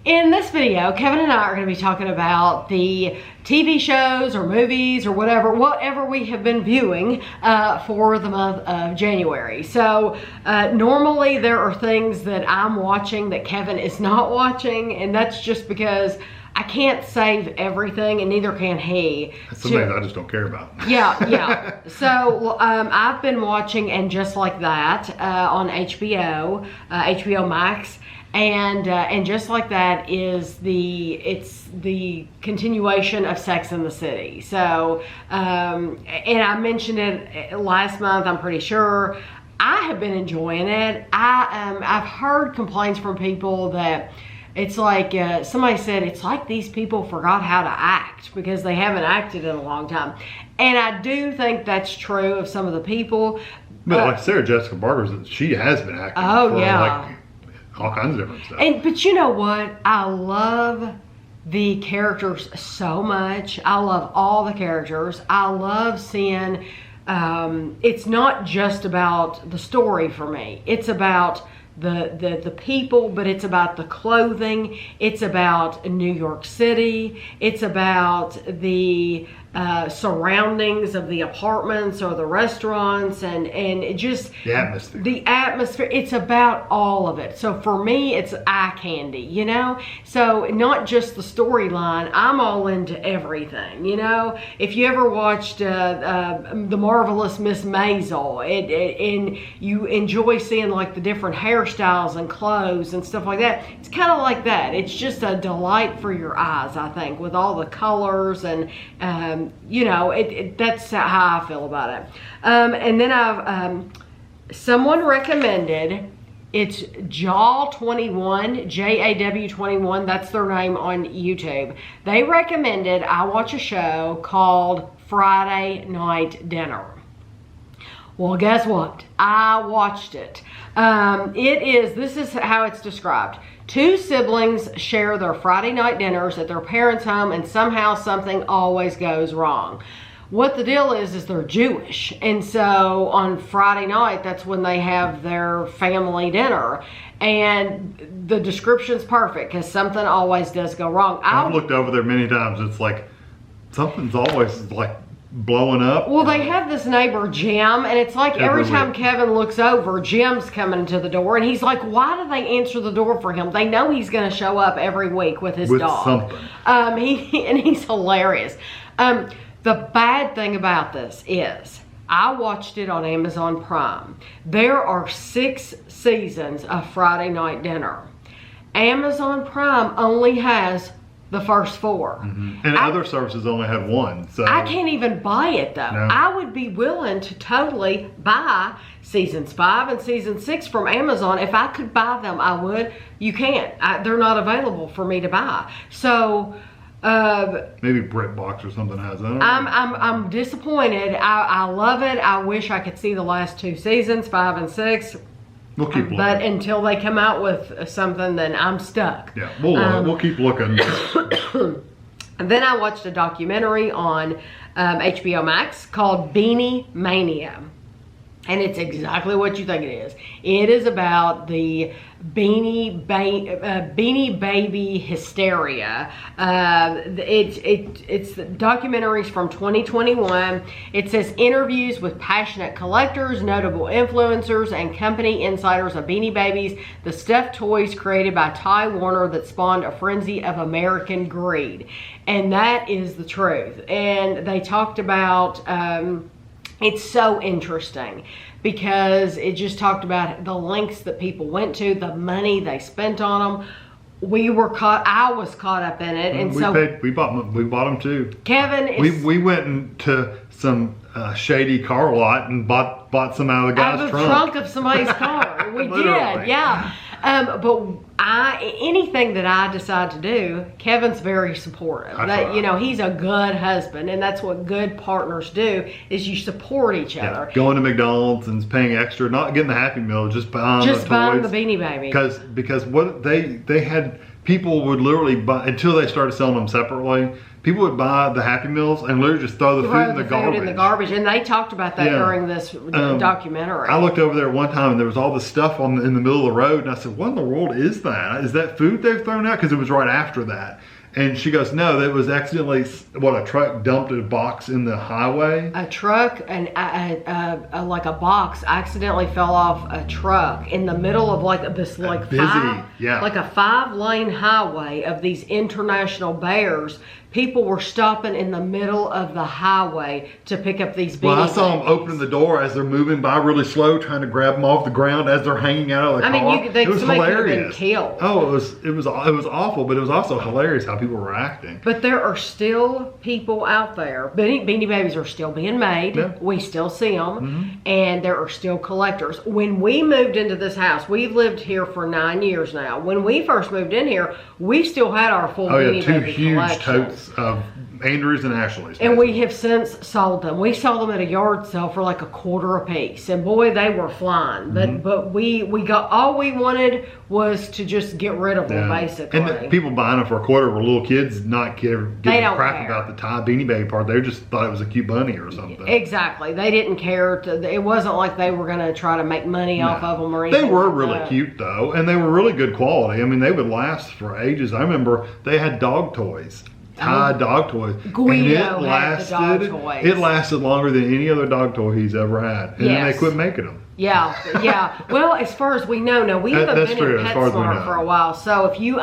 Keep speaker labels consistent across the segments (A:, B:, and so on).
A: In this video, Kevin and I are going to be talking about the TV shows or movies or whatever we have been viewing for the month of January. So normally there are things that I'm watching that Kevin is not watching, and that's just because I can't save everything, and neither can he.
B: That's something I just don't care about.
A: Yeah. So I've been watching And Just Like That on HBO, HBO Max. And Just Like That is the continuation of Sex and the City. So, and I mentioned it last month, I'm pretty sure. I have been enjoying it. I've heard complaints from people that it's like, somebody said, it's like these people forgot how to act because they haven't acted in a long time. And I do think that's true of some of the people.
B: But like Sarah Jessica Parker, she has been acting all kinds of different stuff.
A: But you know what? I love the characters so much. I love all the characters. I love seeing, it's not just about the story for me. It's about the people, but it's about the clothing. It's about New York City. It's about the surroundings of the apartments or the restaurants and just the atmosphere. It's about all of it. So for me, it's eye candy, you know? So not just the storyline, I'm all into everything, you know? If you ever watched The Marvelous Miss Maisel, and you enjoy seeing like the different hairstyles and clothes and stuff like that, it's kind of like that. It's just a delight for your eyes, I think, with all the colors and you know, that's how I feel about it. And then someone recommended, it's Jaw21, Jaw21, that's their name on YouTube. They recommended I watch a show called Friday Night Dinner. Well, guess what? I watched it. This is how it's described. Two siblings share their Friday night dinners at their parents' home, and somehow something always goes wrong. What the deal is they're Jewish, and so on Friday night, that's when they have their family dinner. And the description's perfect because something always does go wrong.
B: I've looked over there many times. It's like something's always like blowing up.
A: Well, they have this neighbor, Jim, and it's like every time Kevin looks over, Jim's coming to the door, and he's like, why do they answer the door for him? They know he's going to show up every week with his dog. Something. He's hilarious. The bad thing about this is I watched it on Amazon Prime. There are 6 seasons of Friday Night Dinner. Amazon Prime only has the first 4.
B: Mm-hmm. And other services only have 1. So
A: I can't even buy it though. No. I would be willing to totally buy seasons 5 and season 6 from Amazon. If I could buy them, I would. You can't. They're not available for me to buy. So
B: maybe BritBox or something has that.
A: I'm disappointed. I love it. I wish I could see the last 2 seasons, 5 and 6.
B: We'll keep looking.
A: But until they come out with something, then I'm stuck.
B: Yeah, we'll keep looking.
A: And then I watched a documentary on HBO Max called Beanie Mania. And it's exactly what you think it is. It is about the Beanie Baby hysteria. It's the documentaries from 2021. It says interviews with passionate collectors, notable influencers, and company insiders of Beanie Babies, the stuffed toys created by Ty Warner that spawned a frenzy of American greed. And that is the truth. And they talked about it's so interesting because it just talked about the lengths that people went to, the money they spent on them. I was caught up in it, and
B: we bought them too.
A: Kevin is,
B: we went into some shady car lot and bought some out of the guy's
A: trunk of somebody's car. We did, yeah. But anything that I decide to do, Kevin's very supportive. You know, he's a good husband, and that's what good partners do, is you support each other.
B: Going to McDonald's and paying extra, not getting the Happy Meal, just buying the
A: Beanie Baby.
B: Because what they people would literally buy, until they started selling them separately, people would buy the Happy Meals and literally just throw the food in the garbage.
A: And they talked about that during this documentary.
B: I looked over there one time and there was all this stuff in the middle of the road, and I said, what in the world is that? Is that food they've thrown out? Because it was right after that. And she goes, no, that was accidentally, a truck dumped a box in the highway.
A: A truck, and like a box accidentally fell off a truck in the middle of like this like
B: busy,
A: like a 5-lane highway of these international bears. People were stopping in the middle of the highway to pick up these beanies.
B: Well, I saw them opening the door as they're moving by really slow, trying to grab them off the ground as they're hanging out of the car.
A: It was hilarious. Killed.
B: Oh, it was awful, but it was also hilarious how people were acting.
A: But there are still people out there. Beanie Babies are still being made. Yeah. We still see them, and there are still collectors. When we moved into this house, we've lived here for 9 years now. When we first moved in here, we still had our full Beanie Baby collection. 2 huge totes
B: of Andrews and Ashley's.
A: And we have since sold them. We sold them at a yard sale for like $0.25 a piece. And boy, they were flying. But we got, all we wanted was to just get rid of them, basically.
B: And the people buying them for $0.25 were little kids, not giving a crap about the Thai Beanie Baby part. They just thought it was a cute bunny or something.
A: Exactly. They didn't care. It wasn't like they were going to try to make money off of them or anything.
B: They were really cute though, and they were really good quality. I mean, they would last for ages. I remember they had dog toys. Thai dog toys.
A: Guido had the dog toys.
B: It lasted longer than any other dog toy he's ever had. And then they quit making them.
A: Yeah. Well, as far as we know, no, we haven't been in PetSmart for a while. So if you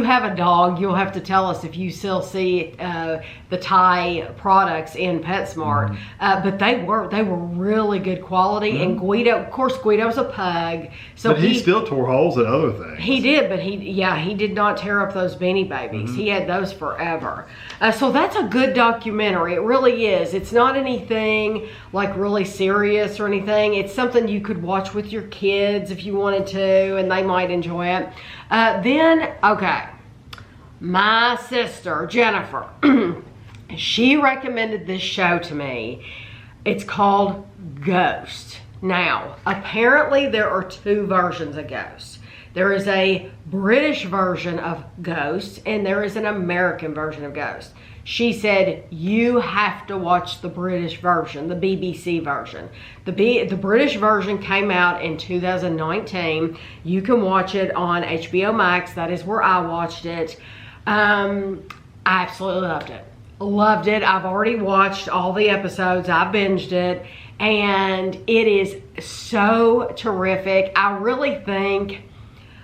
A: have a dog, you'll have to tell us if you still see the Thai products in PetSmart. But they were really good quality. And Guido, of course, Guido's a pug, so
B: but he still tore holes in other things.
A: He did, but he did not tear up those Beanie Babies. He had those forever. So that's a good documentary. It really is. It's not anything like really serious or anything. It's something you could watch with your kids if you wanted to, and they might enjoy it. My sister, Jennifer, she recommended this show to me. It's called Ghost. Now, apparently there are 2 versions of Ghost. There is a British version of Ghost, and there is an American version of Ghost. She said, you have to watch the British version, the BBC version. The British version came out in 2019. You can watch it on HBO Max. That is where I watched it. I absolutely loved it. Loved it. I've already watched all the episodes. I binged it. And it is so terrific. I really think,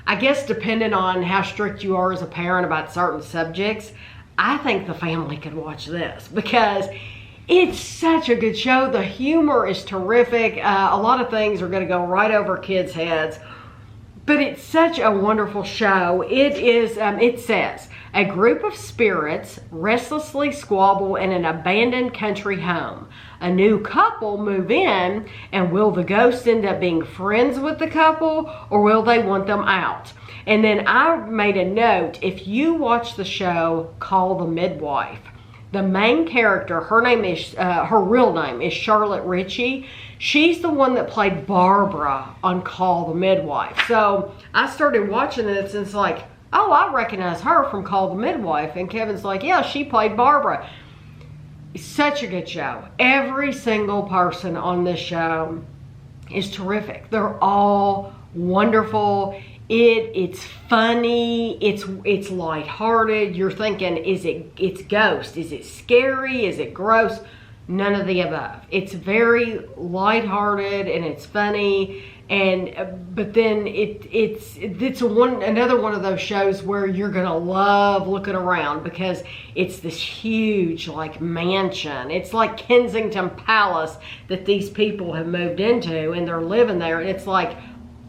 A: I guess depending on how strict you are as a parent about certain subjects, I think the family could watch this because it's such a good show. The humor is terrific. A lot of things are going to go right over kids' heads, but it's such a wonderful show. It says, a group of spirits restlessly squabble in an abandoned country home. A new couple move in, and will the ghosts end up being friends with the couple, or will they want them out? And then I made a note, if you watch the show Call the Midwife, the main character, her real name is Charlotte Ritchie. She's the one that played Barbara on Call the Midwife. So I started watching this, and it's like, oh, I recognize her from Call the Midwife. And Kevin's like, yeah, she played Barbara. It's such a good show. Every single person on this show is terrific. They're all wonderful. It's funny. It's lighthearted. You're thinking, it's Ghost? Is it scary? Is it gross? None of the above. It's very lighthearted and it's funny. But then it's another one of those shows where you're gonna love looking around because it's this huge like mansion. It's like Kensington Palace that these people have moved into, and they're living there, and it's like,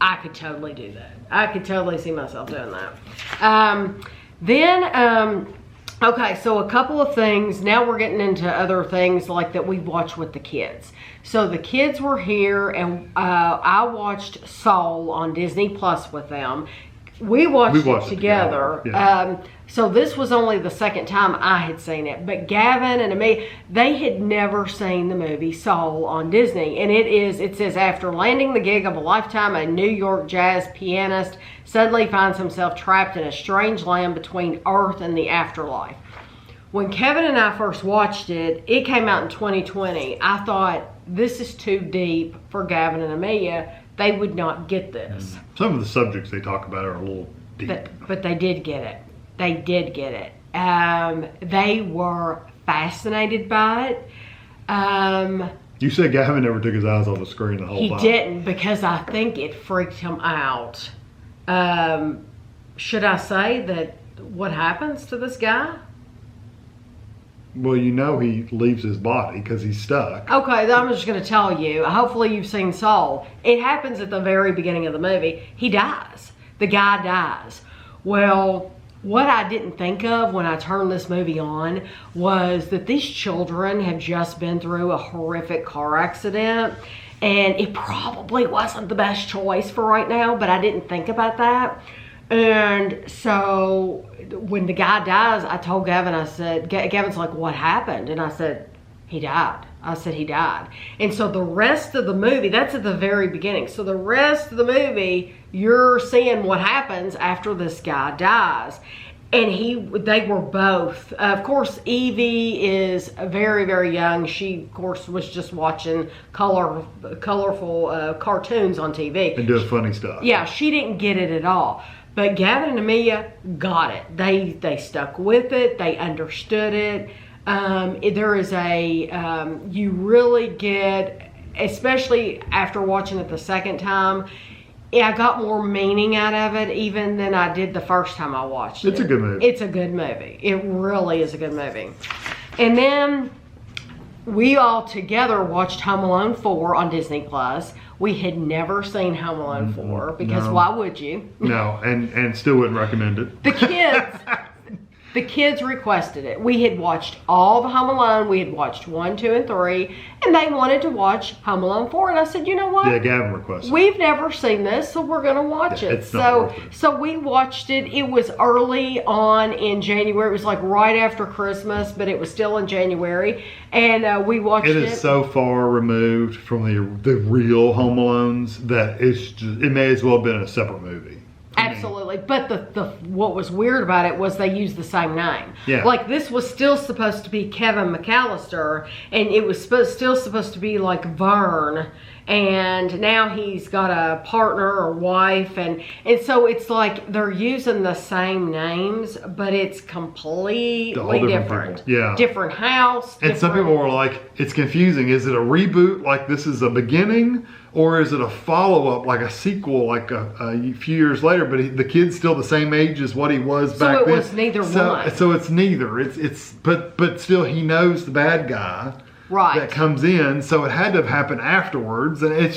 A: I could totally do that. I could totally see myself doing that. Okay, so a couple of things. Now we're getting into other things like that we watch with the kids. So the kids were here, and I watched Soul on Disney Plus with them. We watched
B: it
A: together.
B: Yeah.
A: So this was only the second time I had seen it. But Gavin and me, they had never seen the movie Soul on Disney. And it says, after landing the gig of a lifetime, a New York jazz pianist suddenly finds himself trapped in a strange land between Earth and the afterlife. When Kevin and I first watched it, it came out in 2020. I thought, this is too deep for Gavin and Amelia. They would not get this.
B: Some of the subjects they talk about are a little deep.
A: But they did get it. They did get it. They were fascinated by it.
B: You said Gavin never took his eyes off the screen the whole time.
A: He didn't, because I think it freaked him out. Should I say that what happens to this guy?
B: Well, you know he leaves his body because he's stuck.
A: Okay, I'm just going to tell you. Hopefully you've seen Soul. It happens at the very beginning of the movie. He dies. The guy dies. Well, what I didn't think of when I turned this movie on was that these children have just been through a horrific car accident. And it probably wasn't the best choice for right now, but I didn't think about that. And so when the guy dies, I told Gavin, I said, Gavin's like, what happened? And I said, he died. I said, he died. And so the rest of the movie, that's at the very beginning. So the rest of the movie, you're seeing what happens after this guy dies. And they were both, of course, Evie is very, very young. She, of course, was just watching colorful cartoons on TV.
B: And doing funny stuff.
A: Yeah, she didn't get it at all. But Gavin and Amelia got it. They stuck with it. They understood it. There is you really get, especially after watching it the second time, I got more meaning out of it even than I did the first time I watched it.
B: It's a good movie.
A: It's a good movie. It really is a good movie. And then we all together watched Home Alone 4 on Disney Plus. We had never seen Home Alone 4 because why would you?
B: No, and still wouldn't recommend it.
A: The kids requested it. We had watched all the Home Alone. We had watched 1, 2, and 3, and they wanted to watch Home Alone 4. And I said, you know what?
B: Yeah, Gavin requested.
A: We've never seen this, so we're going to watch it.
B: It's not worth it.
A: So we watched it. It was early on in January. It was like right after Christmas, but it was still in January. And we watched it.
B: It is so far removed from the real Home Alones that it may as well have been a separate movie.
A: Absolutely, but what was weird about it was they used the same name.
B: Yeah.
A: Like this was still supposed to be Kevin McAllister, and it was still supposed to be like Vern, and now he's got a partner or wife, and so it's like they're using the same names, but it's completely different.
B: Yeah,
A: different house.
B: And some people were like, it's confusing. Is it a reboot? Like this is a beginning? Or is it a follow-up, like a sequel, like a few years later, but the kid's still the same age as what he was back then?
A: So it was neither one.
B: So it's neither. But still he knows the bad guy that comes in, so it had to have happened afterwards, and it's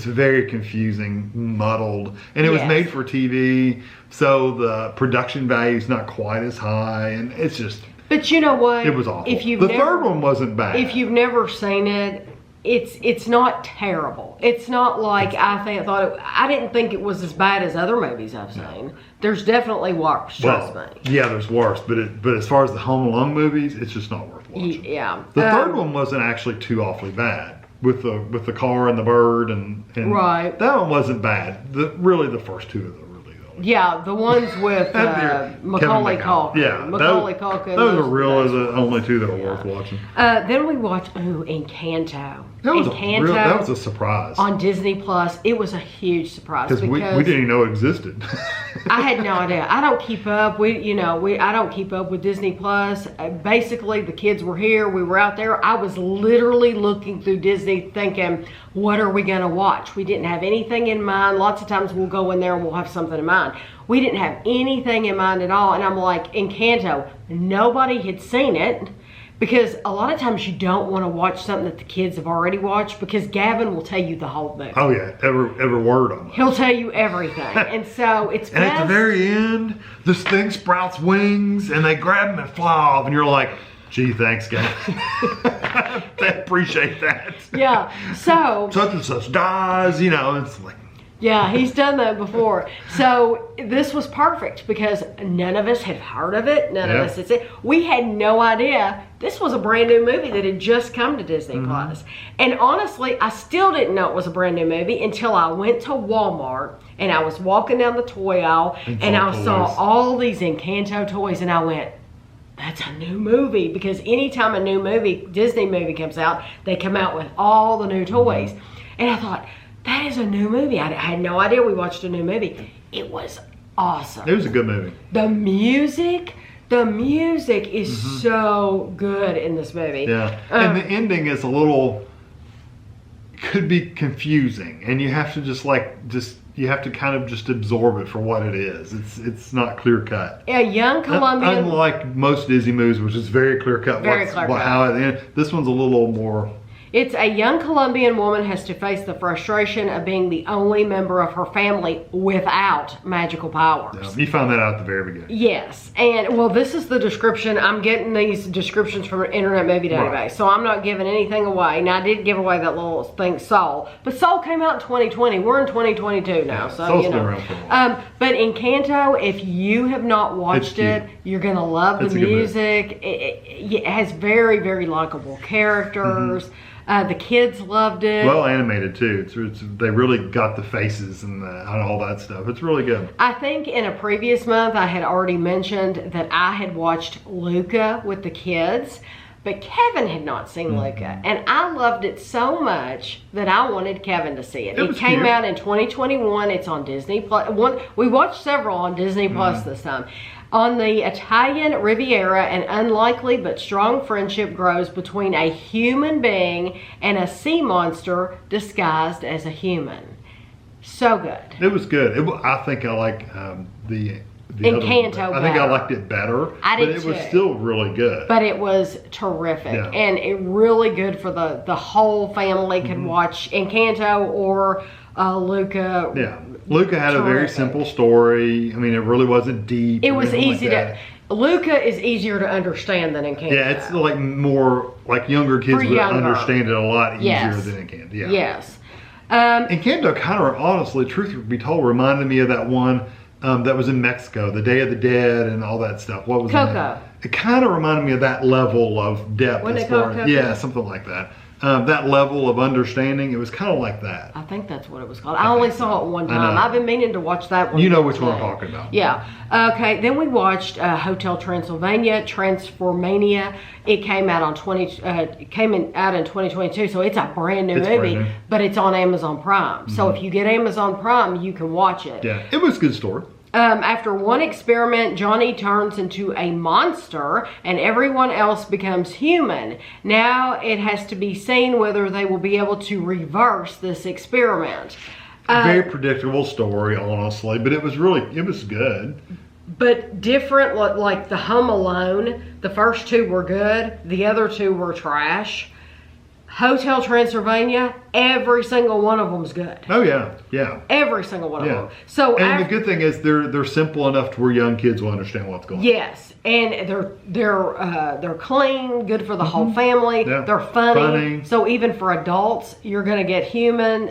B: very confusing, muddled, and it was made for TV, so the production value is not quite as high, and it's just. But
A: you know what?
B: It was awful. The third one wasn't bad.
A: If you've never seen it. It's not terrible. It's not like I didn't think it was as bad as other movies I've seen. There's definitely worse, trust me.
B: Yeah, there's worse, but as far as the Home Alone movies, it's just not worth watching.
A: Yeah.
B: The third one wasn't actually too awfully bad with the car and the bird and
A: right.
B: That one wasn't bad. Really the first two of them.
A: Yeah, the ones with Macaulay Culkin.
B: Yeah,
A: Macaulay Culkin.
B: Those are really the only two that are worth watching.
A: Then we watched Encanto.
B: That was a surprise
A: on Disney Plus. It was a huge surprise
B: because we didn't even know it existed.
A: I had no idea. I don't keep up. I don't keep up with Disney Plus. Basically, the kids were here. We were out there. I was literally looking through Disney, thinking, "What are we gonna watch?" We didn't have anything in mind. Lots of times we'll go in there and we'll have something in mind. We didn't have anything in mind at all. And I'm like, Encanto. Nobody had seen it. Because a lot of times you don't want to watch something that the kids have already watched, because Gavin will tell you the whole movie.
B: Oh yeah, every word on it.
A: He'll tell you everything. And so it's
B: and at the very end, this thing sprouts wings and they grab him and fly off, and you're like, gee, thanks guys. I appreciate that.
A: Yeah. So
B: such and such dies, and it's like,
A: Yeah, he's done that before. So this was perfect because none of us had heard of it. None of us had seen it. We had no idea this was a brand new movie that had just come to Disney Plus. And honestly, I still didn't know it was a brand new movie until I went to Walmart and I was walking down the toy aisle and I saw all these Encanto toys and I went, that's a new movie. Because anytime a new movie, Disney movie comes out, they come out with all the new toys. And I thought, that is a new movie. I had no idea we watched a new movie. It was awesome.
B: It was a good movie.
A: The music is so good in this movie.
B: Yeah, and the ending is a little, could be confusing, and you have to you have to kind of just absorb it for what it is. It's not clear cut.
A: A young Colombian,
B: unlike most Disney movies, which is very clear cut. How it ends. This one's a little more.
A: It's a young Colombian woman has to face the frustration of being the only member of her family without magical powers.
B: Yeah, you found that out at the very beginning.
A: Yes, and well, this is the description. I'm getting these descriptions from an Internet Movie Database, so I'm not giving anything away. Now, I did give away that little thing, Soul, but Soul came out in 2020. We're in 2022 now, so
B: Soul's
A: you know.
B: been around for a while.
A: But Encanto, if you have not watched it, you're gonna love the music. It has very, very likable characters. The kids loved it.
B: Well animated too. They really got the faces and all that stuff. It's really good.
A: I think in a previous month I had already mentioned that I had watched Luca with the kids, but Kevin had not seen Luca, and I loved it so much that I wanted Kevin to see it. It came out in 2021. It's on Disney Plus. We watched several on Disney Plus this time. On the Italian Riviera, an unlikely but strong friendship grows between a human being and a sea monster disguised as a human. So good.
B: It was good. I think I like the
A: Encanto.
B: I think I liked it better.
A: I did
B: but it
A: too.
B: was still really good.
A: But it was terrific, and it really good for the whole family could watch Encanto or Luca.
B: Yeah, Luca had a very simple story. I mean, it really wasn't deep.
A: It was easy to. Luca is easier to understand than Encanto.
B: Yeah, it's like more like younger kids would understand it a lot easier than Encanto. Yeah.
A: Yes.
B: Encanto kind of, honestly, truth be told, reminded me of that one that was in Mexico, the Day of the Dead and all that stuff. What was
A: Coco?
B: It kind of reminded me of that level of depth.
A: Wasn't it called Coco?
B: Yeah, something like that. That level of understanding, it was kind of like that.
A: I think that's what it was called. I only saw it one time. I've been meaning to watch that one.
B: You know which one I'm talking about.
A: Yeah. Okay. Then we watched Hotel Transylvania, Transformania. It came out out in 2022, so it's a brand new movie, but it's on Amazon Prime. So if you get Amazon Prime, you can watch it.
B: Yeah, it was a good story.
A: After one experiment, Johnny turns into a monster and everyone else becomes human. Now it has to be seen whether they will be able to reverse this experiment.
B: Very predictable story, honestly, but it was good.
A: But different, like the Home Alone, the first two were good, the other two were trash. Hotel Transylvania, every single one of them is good.
B: Oh yeah, yeah.
A: Every single one of them. So
B: the good thing is they're simple enough to where young kids will understand what's going on.
A: Yes, and they're clean, good for the whole family. Yeah. They're funny. So even for adults, you're gonna get human.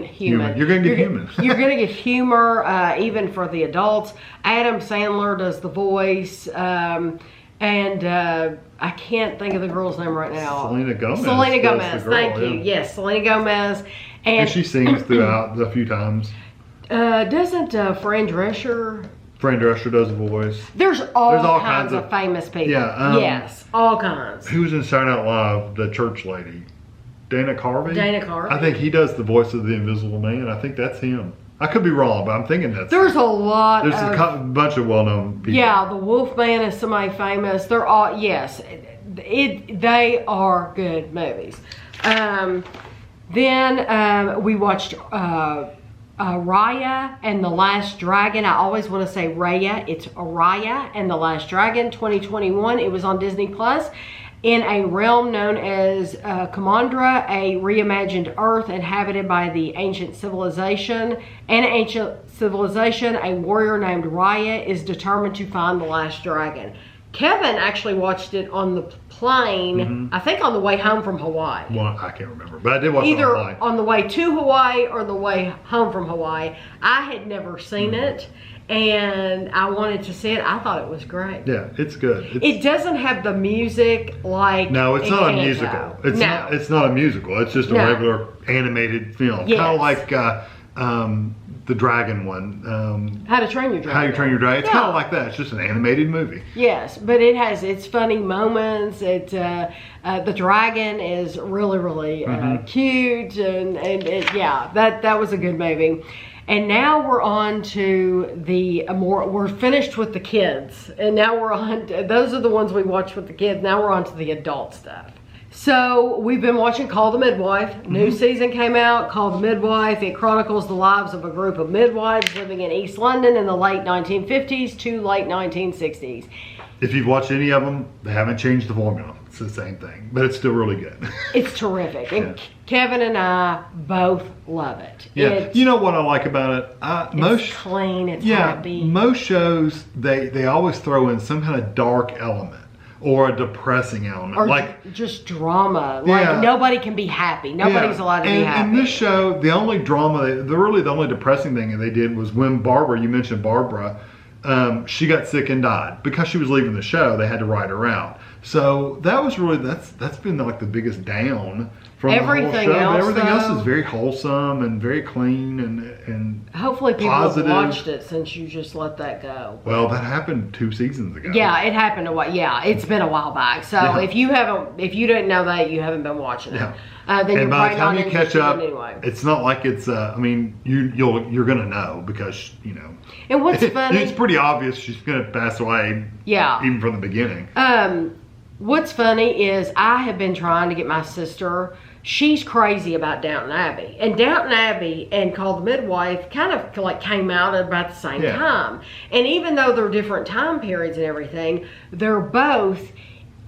A: Human.
B: You're gonna get human.
A: You're gonna get humor even for the adults. Adam Sandler does the voice. I can't think of the girl's name right now.
B: Selena Gomez.
A: Selena Gomez. Thank you. Yes, Selena Gomez.
B: And she sings throughout a few times.
A: Doesn't Fran Drescher?
B: Fran Drescher does the voice.
A: There's all kinds of famous people.
B: Yeah.
A: Yes, all kinds.
B: Who's in Saturday Night Live? The church lady. Dana Carvey?
A: Dana Carvey.
B: I think he does the voice of the Invisible Man. I think that's him. I could be wrong, but I'm thinking that's
A: There's a lot
B: There's a bunch of well-known people.
A: Yeah, the Wolfman is somebody famous. They're all, yes, they are good movies. Then we watched Raya and the Last Dragon. I always want to say Raya. It's Raya and the Last Dragon, 2021. It was on Disney Plus. In a realm known as Kamandra, a reimagined Earth inhabited by the ancient civilization. A warrior named Raya is determined to find the last dragon. Kevin actually watched it on the plane, I think on the way home from Hawaii.
B: Well, I can't remember, but I did watch it
A: Either
B: on the plane.
A: on the way to Hawaii or the way home from Hawaii. I had never seen it, and I wanted to see it. I thought it was great.
B: Yeah, it's good.
A: It doesn't have the music like
B: No, it's not a
A: Encanto.
B: musical. It's
A: No.
B: not. It's not a musical. It's just a regular animated film,
A: Yes.
B: kind of like the Dragon one.
A: How to Train Your Dragon.
B: How You Train Your Dragon. It's kind
A: Yeah.
B: of like that. It's just an animated movie.
A: Yes, but it has its funny moments. The dragon is really, really cute, and that was a good movie. And now we're on to the we're finished with the kids, and now we're on. Those are the ones we watched with the kids. Now we're on to the adult stuff. So we've been watching Call the Midwife. New season came out, Call the Midwife. It chronicles the lives of a group of midwives living in East London in the late 1950s to late 1960s.
B: If you've watched any of them, they haven't changed the formula. It's the same thing, but it's still really good.
A: It's terrific. And Kevin and I both love it.
B: Yeah. You know what I like about it?
A: It's clean, it's happy.
B: Most shows, they always throw in some kind of dark element or a depressing element.
A: Or
B: like
A: just drama. Like nobody can be happy. Nobody's allowed to be happy.
B: In this show, the only drama, the only depressing thing that they did was when Barbara, you mentioned Barbara, she got sick and died. Because she was leaving the show, they had to write her out. So that was really, that's been like the biggest down from
A: everything
B: the whole show.
A: Else,
B: but everything
A: though,
B: else is very wholesome and very clean and
A: hopefully people
B: positive.
A: have watched it since you just let that go.
B: Well, that happened 2 seasons ago.
A: Yeah, it happened a while. Yeah, it's been a while back. So if you didn't know that, you haven't been watching it. Then
B: and by the time you catch up,
A: anyway.
B: It's not like it's. I mean, you're gonna know because
A: And what's funny?
B: It's pretty obvious she's gonna pass away.
A: Yeah.
B: Even from the beginning.
A: What's funny is I have been trying to get my sister. She's crazy about Downton Abbey, and Downton Abbey and Call the Midwife kind of like came out at about the same time. And even though they're different time periods and everything, they're both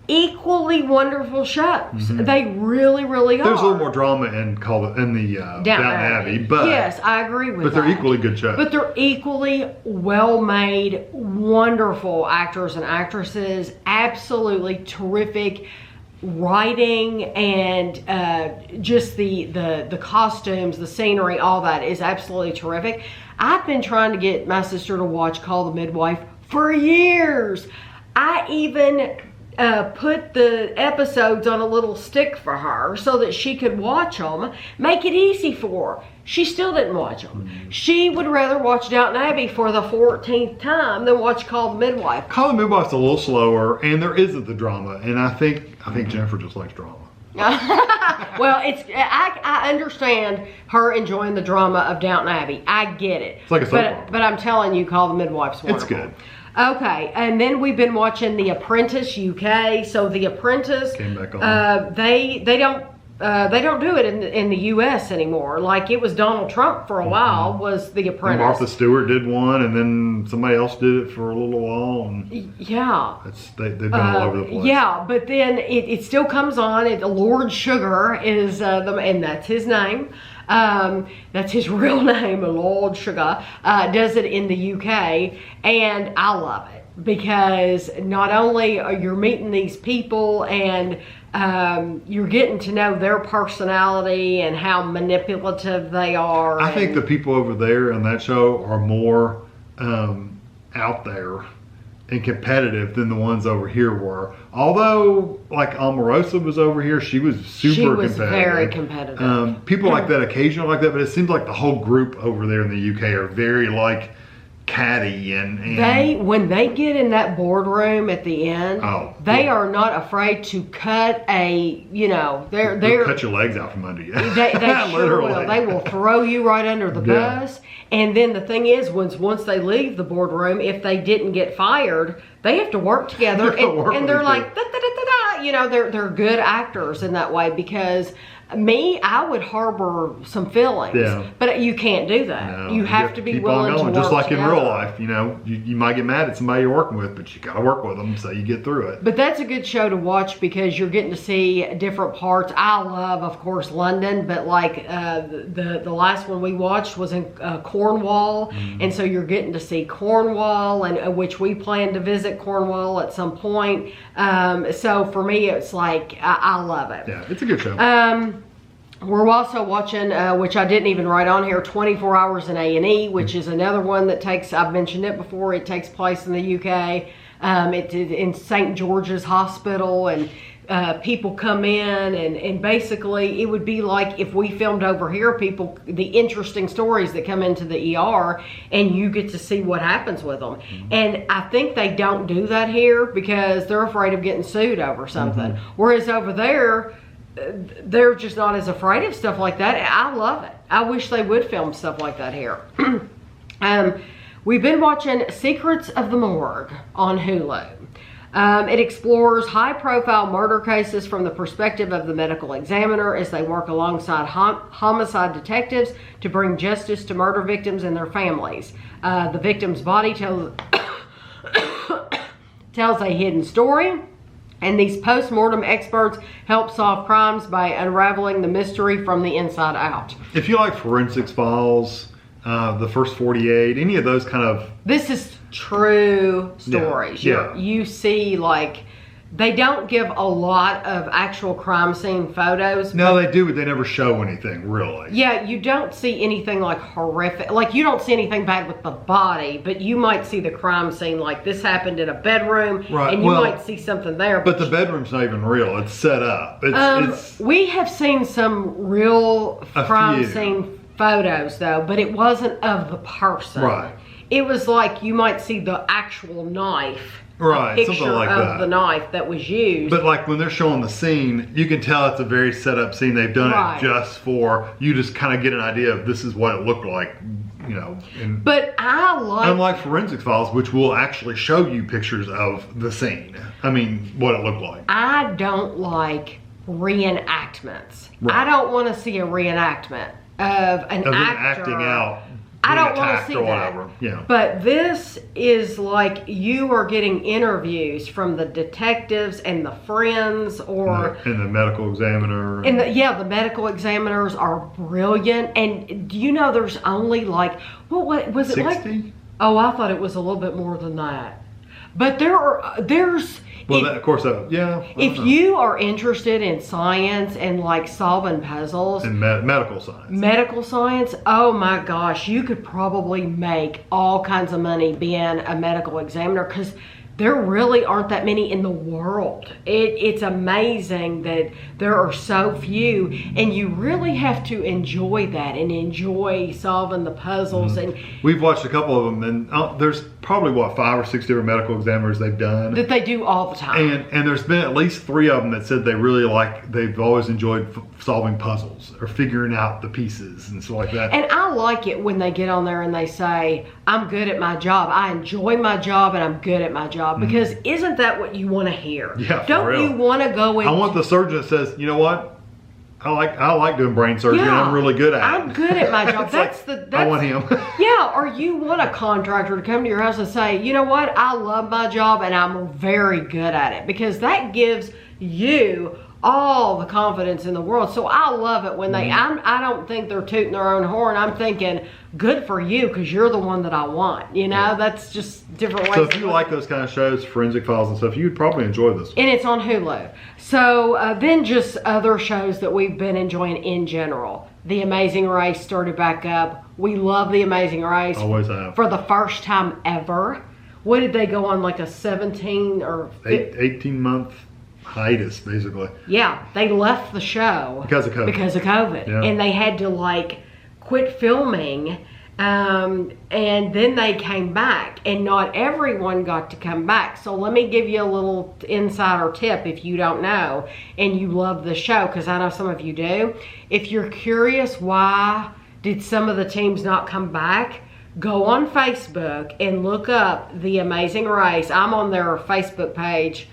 A: equally wonderful shows. They really, really are.
B: There's a little more drama in the Downton Abbey, but
A: yes, I agree with that.
B: But they're equally good shows.
A: But they're equally well-made, wonderful actors and actresses. Absolutely terrific writing, and just the costumes, the scenery, all that is absolutely terrific. I've been trying to get my sister to watch Call the Midwife for years. I even put the episodes on a little stick for her so that she could watch them, make it easy for her. She still didn't watch them. She would rather watch Downton Abbey for the 14th time than watch Call the Midwife.
B: Call the Midwife's a little slower, and there isn't the drama, and I think Jennifer just likes drama.
A: Well, I understand her enjoying the drama of Downton Abbey. I get it.
B: It's like a soap opera.
A: But I'm telling you, Call the Midwife's wonderful.
B: It's good.
A: Okay, and then we've been watching The Apprentice UK. So The Apprentice
B: came back on.
A: They don't do it in the U.S. anymore. Like it was Donald Trump for a while was The Apprentice.
B: And Martha Stewart did one, and then somebody else did it for a little while. And
A: yeah,
B: they've been all over the place.
A: Yeah, but then it still comes on. Lord Sugar is and that's his name. That's his real name, Lord Sugar. Does it in the UK, and I love it because not only are you meeting these people and you're getting to know their personality and how manipulative they are.
B: I think the people over there on that show are more out there and competitive than the ones over here were. Although, like Omarosa was over here, she was super competitive. She was
A: very competitive.
B: People like that occasionally like that, but it seems like the whole group over there in the UK are very like catty and
A: when they get in that boardroom at the end, they are not afraid to cut they'll
B: cut your legs out from under you.
A: They sure will. They will throw you right under the bus. And then the thing is, once they leave the boardroom, if they didn't get fired, they have to work together, and they're like, da, da, da, da, da. They're good actors in that way because I would harbor some feelings, but you can't do that.
B: No,
A: you have to be
B: keep
A: willing
B: on going.
A: to work
B: just like
A: together.
B: in real life. You might get mad at somebody you're working with, but you got to work with them so you get through it.
A: But that's a good show to watch because you're getting to see different parts. I love, of course, London, but like the last one we watched was in Cornwall, and so you're getting to see Cornwall, and which we plan to visit Cornwall at some point. So for me, it's like I love it.
B: Yeah, it's a good show.
A: We're also watching, which I didn't even write on here, 24 Hours in A&E, which is another one that I've mentioned it before, it takes place in the UK. It's in St. George's Hospital, and people come in, and basically it would be like if we filmed over here, the interesting stories that come into the ER, and you get to see what happens with them. And I think they don't do that here because they're afraid of getting sued over something. Whereas over there, they're just not as afraid of stuff like that. I love it. I wish they would film stuff like that here. We've been watching Secrets of the Morgue on Hulu. It explores high-profile murder cases from the perspective of the medical examiner as they work alongside homicide detectives to bring justice to murder victims and their families. The victim's body tells a hidden story, and these post-mortem experts help solve crimes by unraveling the mystery from the inside out.
B: If you like Forensics Files, the First 48, any of those kind of...
A: This is true stories.
B: Yeah.
A: You see, like, they don't give a lot of actual crime scene photos.
B: No, they do, but they never show anything, really.
A: Yeah, you don't see anything like horrific. Like, you don't see anything bad with the body, but you might see the crime scene, like this happened in a bedroom,
B: right.
A: And you might see something there.
B: But the bedroom's not even real. It's set up.
A: We have seen some real crime scene photos, though, but it wasn't of the person.
B: Right.
A: It was like you might see the actual knife.
B: Right,
A: picture
B: something like
A: of
B: that.
A: The knife that was used.
B: But like when they're showing the scene, you can tell it's a very set up scene. They've done it just for you, just kind of get an idea of this is what it looked like, And
A: but I like,
B: unlike Forensics Files, which will actually show you pictures of the scene. I mean, what it looked like.
A: I don't like reenactments.
B: Right.
A: I don't want to see a reenactment of an actor
B: acting out.
A: I don't want to see that.
B: Yeah.
A: But this is like you are getting interviews from the detectives and the friends, or
B: and the medical examiner.
A: And the medical examiners are brilliant. And do you know there's only like what was it
B: 60?
A: like? Oh, I thought it was a little bit more than that. But there's.
B: Well, of course, yeah.
A: If you are interested in science and like solving puzzles
B: and medical science,
A: oh my gosh, you could probably make all kinds of money being a medical examiner because there really aren't that many in the world. It's amazing that there are so few, and you really have to enjoy that and enjoy solving the puzzles. And
B: we've watched a couple of them, and there's probably 5 or 6 different medical examiners they've done
A: that they do all the time.
B: And there's been at least 3 of them that said they've always enjoyed solving puzzles or figuring out the pieces and stuff like that.
A: And I like it when they get on there and they say, I'm good at my job. I enjoy my job and I'm good at my job. Because isn't that what you want to hear?
B: Yeah,
A: don't you want to go in?
B: I want the surgeon that says, you know what? I like doing brain surgery. And I'm really good at it.
A: I'm good at my job.
B: I want him.
A: Yeah, or you want a contractor to come to your house and say, you know what? I love my job and I'm very good at it, because that gives you all the confidence in the world. So I love it when I don't think they're tooting their own horn. I'm thinking, good for you, because you're the one that I want. That's just different ways.
B: So if you like those kind of shows, Forensic Files and stuff, you'd probably enjoy this one.
A: And it's on Hulu. So then just other shows that we've been enjoying in general. The Amazing Race started back up. We love The Amazing Race.
B: Always have.
A: For the first time ever. What did they go on, like a 17 or
B: 18-month hiatus, basically.
A: Yeah, they left the show
B: because of COVID.
A: Yeah. And they had to quit filming, and then they came back, and not everyone got to come back. So let me give you a little insider tip if you don't know and you love the show, because I know some of you do. If you're curious why did some of the teams not come back, go on Facebook and look up The Amazing Race. I'm on their Facebook page.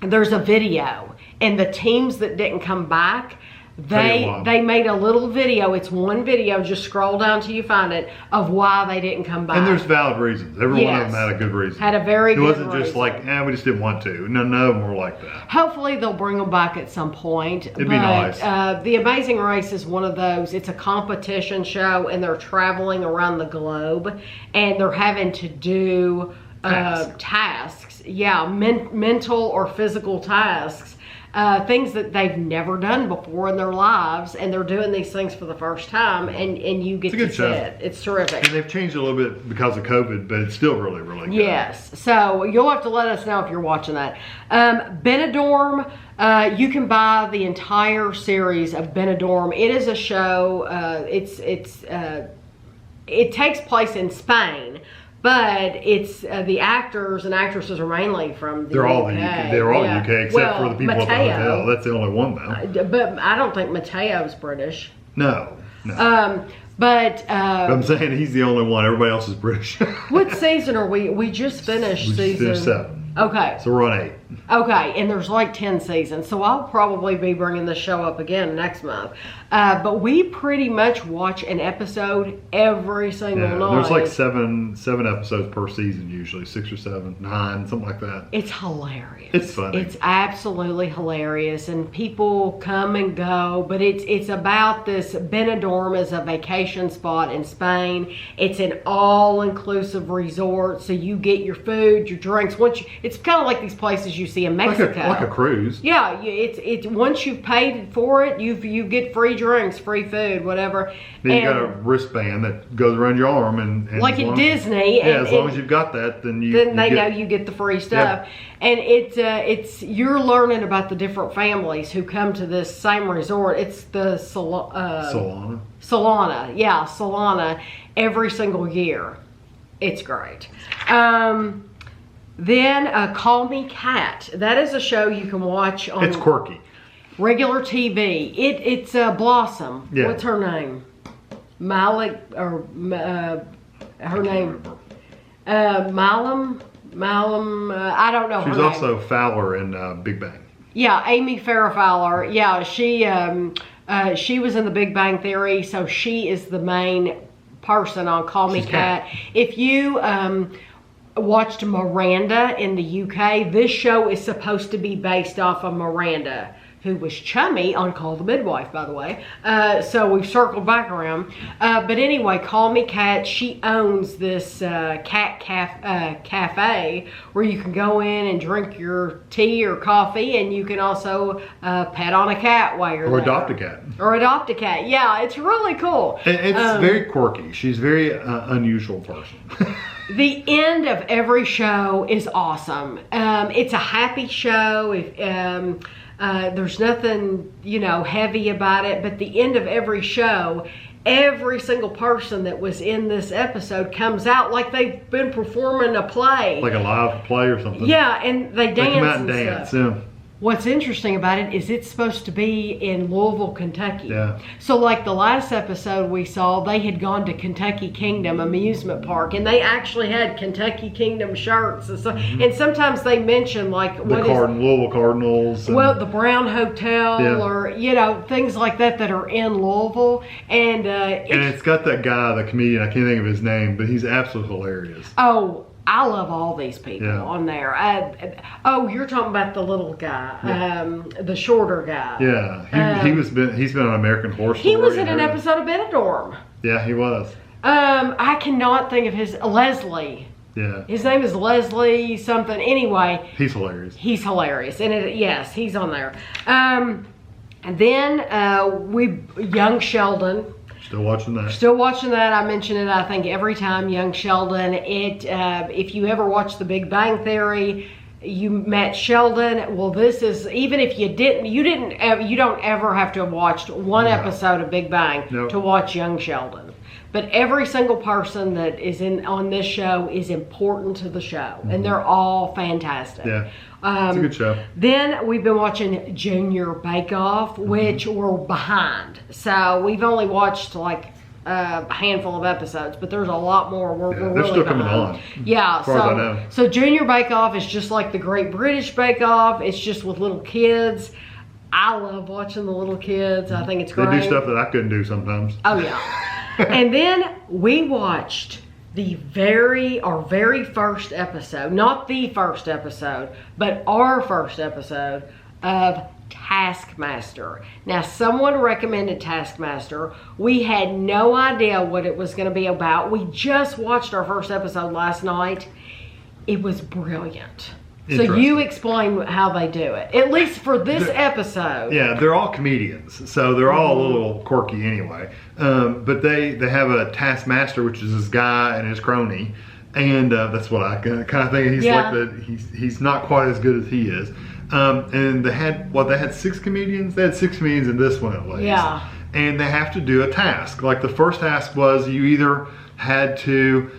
A: There's a video, and the teams that didn't come back, They made a little video. It's one video. Just scroll down till you find it of why they didn't come back.
B: And there's valid reasons. Every one of them had a good reason.
A: Had a very good reason.
B: It wasn't just like, we just didn't want to. None of them were like that.
A: Hopefully they'll bring them back at some point.
B: It'd be nice.
A: The Amazing Race is one of those. It's a competition show, and they're traveling around the globe, and they're having to do tasks. Yeah, mental or physical tasks. Things that they've never done before in their lives, and they're doing these things for the first time, and you get to see it. It's terrific.
B: And they've changed a little bit because of COVID, but it's still really, really good.
A: Yes. So you'll have to let us know if you're watching that. Benidorm, you can buy the entire series of Benidorm. It is a show. It takes place in Spain. But it's the actors and actresses are mainly from the UK.
B: They're all UK except for the people at the hotel. That's the only one though.
A: But I don't think Matteo's British.
B: No.
A: But
B: I'm saying he's the only one. Everybody else is British.
A: What season are we? We just finished season
B: 7.
A: Okay.
B: So we're on 8.
A: Okay, and there's like 10 seasons, so I'll probably be bringing this show up again next month. But we pretty much watch an episode every single night.
B: There's like seven episodes per season usually, 6 or 7, 9, something like that.
A: It's hilarious.
B: It's funny.
A: It's absolutely hilarious, and people come and go. But it's about this. Benidorm is a vacation spot in Spain. It's an all-inclusive resort, so you get your food, your drinks. It's kind of like these places you see in Mexico,
B: like a cruise.
A: Yeah, it's once you've paid for it, you get free drinks, free food, whatever.
B: Then you got a wristband that goes around your arm, and
A: like in Disney.
B: Yeah, as long as you've got that, then
A: they know you get the free stuff. Yeah. And it's you're learning about the different families who come to this same resort. It's the
B: Solana.
A: Yeah, Solana every single year. It's great. Then Call Me Kat. That is a show you can watch on.
B: It's quirky.
A: Regular TV. It's Blossom.
B: Yeah.
A: What's her name? Malik or her name? Malum. I don't know.
B: She's
A: her
B: also
A: name.
B: Fowler in Big Bang.
A: Yeah, Amy Farrah Fowler. Yeah, she was in the Big Bang Theory, so she is the main person on Call Me Kat. If you watched Miranda in the UK, this show is supposed to be based off of Miranda, who was chummy on Call the Midwife, by the way. So we've circled back around. But anyway, Call Me Kat, she owns this cat cafe where you can go in and drink your tea or coffee, and you can also pet on a cat while you're there.
B: Or adopt a cat.
A: Or adopt a cat. Yeah, it's really cool.
B: It's very quirky. She's a very unusual person.
A: The end of every show is awesome. It's a happy show. There's nothing, heavy about it. But the end of every show, every single person that was in this episode comes out like they've been performing a play.
B: Like a live play or something.
A: Yeah, and they dance.
B: They come out and dance,
A: stuff.
B: Yeah.
A: What's interesting about it is it's supposed to be in Louisville, Kentucky.
B: Yeah.
A: So like the last episode we saw, they had gone to Kentucky Kingdom amusement park, and they actually had Kentucky Kingdom shirts. And, and sometimes they mention like
B: Louisville Cardinals.
A: The Brown Hotel, or things like that are in Louisville, and
B: it's got that guy, the comedian. I can't think of his name, but he's absolutely hilarious.
A: Oh. I love all these people on there. You're talking about the little guy, the shorter guy.
B: Yeah, he's been on American Horror Story.
A: He was in an episode of Benidorm.
B: Yeah, he was.
A: I cannot think of Leslie.
B: Yeah.
A: His name is Leslie something. Anyway.
B: He's hilarious.
A: And he's on there. And then Young Sheldon.
B: Still watching that.
A: I mention it, I think, every time. Young Sheldon. If you ever watch The Big Bang Theory, you met Sheldon. Well, this is, even if you don't ever have to have watched one episode of Big Bang to watch Young Sheldon. But every single person that is on this show is important to the show, and they're all fantastic.
B: Yeah. It's a good show.
A: Then we've been watching Junior Bake Off, which we're behind. So we've only watched like a handful of episodes, but there's a lot more. We're
B: they're
A: really
B: still
A: behind.
B: coming on.
A: Yeah,
B: as far as I know.
A: So Junior Bake Off is just like the Great British Bake Off. It's just with little kids. I love watching the little kids. I think it's great.
B: They do stuff that I couldn't do sometimes.
A: Oh yeah. And then we watched our very first episode, not the first episode, but our first episode of Taskmaster. Now, someone recommended Taskmaster. We had no idea what it was going to be about. We just watched our first episode last night. It was brilliant. So you explain how they do it, at least for this episode.
B: Yeah, they're all comedians, so they're all a little quirky anyway. But they have a taskmaster, which is this guy and his crony, and that's what I kind of think. He's like he's not quite as good as he is. And they had 6 comedians. They had 6 comedians in this one at least.
A: Yeah.
B: And they have to do a task. Like the first task was you either had to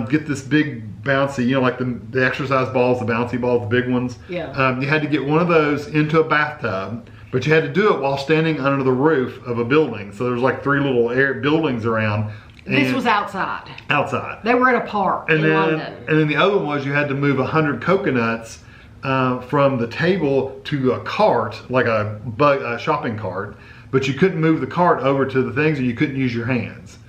B: get this big bouncy, like the exercise balls, the bouncy balls, the big ones.
A: Yeah.
B: You had to get one of those into a bathtub, but you had to do it while standing under the roof of a building. So there's like 3 little buildings around.
A: This was outside.
B: Outside.
A: They were at a park in London.
B: And then the other one was you had to move 100 coconuts from the table to a cart, like a shopping cart, but you couldn't move the cart over to the things, and you couldn't use your hands.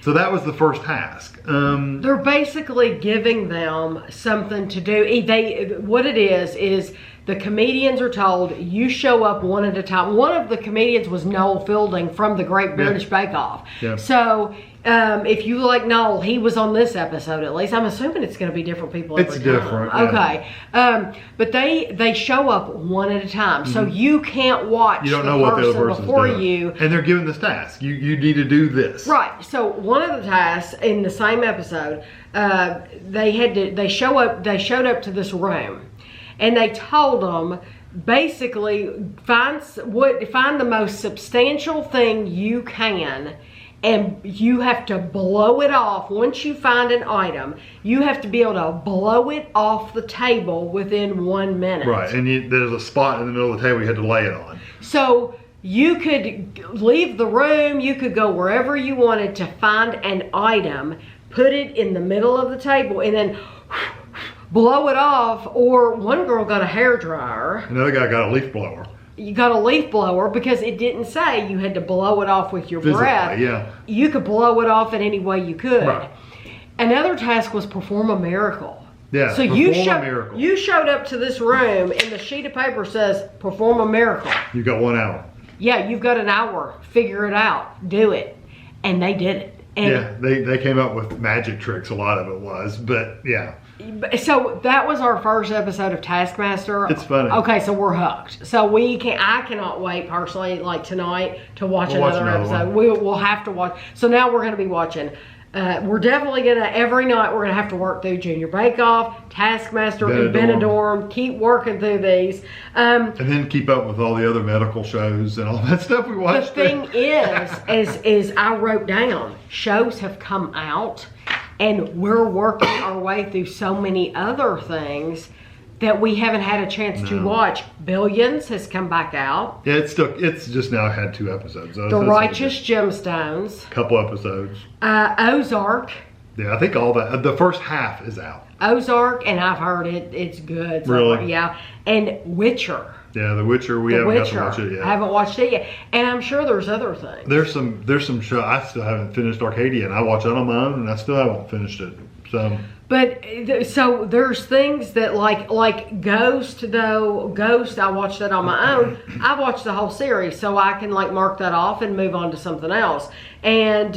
B: So that was the first task.
A: They're basically giving them something to do. What it is the comedians are told, you show up one at a time. One of the comedians was Noel Fielding from the Great British Bake Off.
B: Yeah.
A: So if you like Noel, he was on this episode at least. I'm assuming it's going to be different people every time.
B: It's different. Yeah.
A: Okay. But they show up one at a time. So you can't watch
B: you don't know what the other person's
A: before
B: doing.
A: you.
B: And they're given this task. You need to do this.
A: Right. So one of the tasks in the same episode, they showed up to this room. And they told them, basically, find the most substantial thing you can, and you have to blow it off. Once you find an item, you have to be able to blow it off the table within 1 minute.
B: Right, and there's a spot in the middle of the table you had to lay it on.
A: So you could leave the room, you could go wherever you wanted to find an item, put it in the middle of the table, and then blow it off. Or one girl got a hairdryer.
B: Another guy got a leaf blower.
A: You got a leaf blower because it didn't say you had to blow it off with your breath.
B: Yeah.
A: You could blow it off in any way you could.
B: Right.
A: Another task was perform a miracle.
B: Yeah.
A: So you showed up to this room and the sheet of paper says perform a miracle.
B: You got 1 hour.
A: Yeah, you've got an hour. Figure it out. Do it. And they did it. And
B: yeah, they came up with magic tricks, a lot of it was, but yeah.
A: So that was our first episode of Taskmaster.
B: It's funny.
A: Okay, so we're hooked. So I cannot wait personally, like tonight, to watch another episode. We'll have to watch. So now we're going to be watching. We're definitely going to, every night we're going to have to work through Junior Bake Off, Taskmaster, and Benidorm. Keep working through these.
B: And then keep up with all the other medical shows and all that stuff we watched.
A: The thing is I wrote down, shows have come out, and we're working our way through so many other things that we haven't had a chance to watch. Billions has come back out.
B: Yeah, it's just now had 2 episodes.
A: The Righteous Gemstones.
B: Couple episodes.
A: Ozark.
B: Yeah, I think all that. The first half is out.
A: Ozark, and I've heard it's good. So
B: really?
A: Yeah. And Witcher.
B: Yeah, The Witcher. We haven't got to watch it yet.
A: I haven't watched it yet. And I'm sure there's other things.
B: There's some show. I still haven't finished Arcadia, and I watch that on my own, and I still haven't finished it. So.
A: But so there's things that like Ghost though. Ghost, I watched that on my own. I watched the whole series, so I can like mark that off and move on to something else. And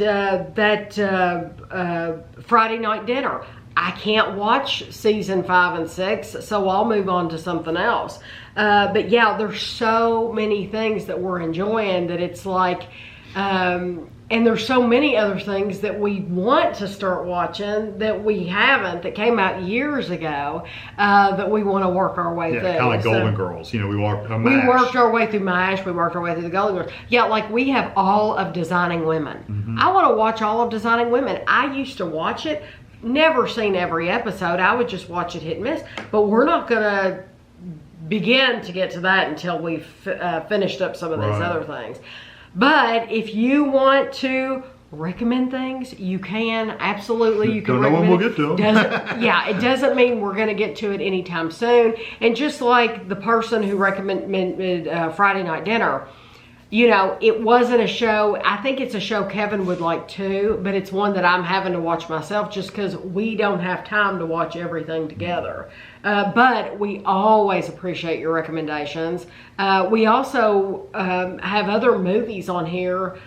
A: Friday Night Dinner, I can't watch season 5 and 6, so I'll move on to something else. But yeah, there's so many things that we're enjoying that it's like. And there's so many other things that we want to start watching that we haven't, that came out years ago, that we want to work our way through.
B: Yeah, kind of like Golden Girls. We worked
A: our way through MASH. We worked our way through the Golden Girls. Yeah, like we have all of Designing Women. Mm-hmm. I want to watch all of Designing Women. I used to watch it, never seen every episode. I would just watch it hit and miss. But we're not going to begin to get to that until we've finished up some of these other things. But if you want to recommend things, you can. Absolutely, you can.
B: Don't know when we'll get to them.
A: Yeah, it doesn't mean we're going to get to it anytime soon. And just like the person who recommended Friday Night Dinner, you know, it wasn't a show. I think it's a show Kevin would like too, but it's one that I'm having to watch myself just because we don't have time to watch everything together. But we always appreciate your recommendations. We also have other movies on here,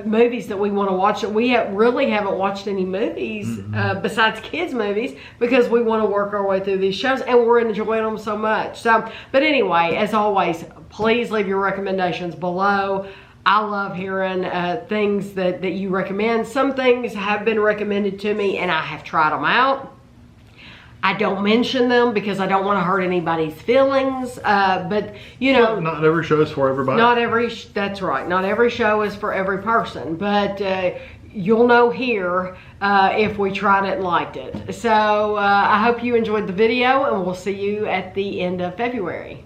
A: movies that we want to watch. We really haven't watched any movies besides kids movies because we want to work our way through these shows and we're enjoying them so much. So, but anyway, as always, please leave your recommendations below. I love hearing things that you recommend. Some things have been recommended to me and I have tried them out. I don't mention them because I don't want to hurt anybody's feelings. But you know,
B: not every show is for everybody.
A: That's right. Not every show is for every person. But you'll know here if we tried it and liked it. So I hope you enjoyed the video, and we'll see you at the end of February.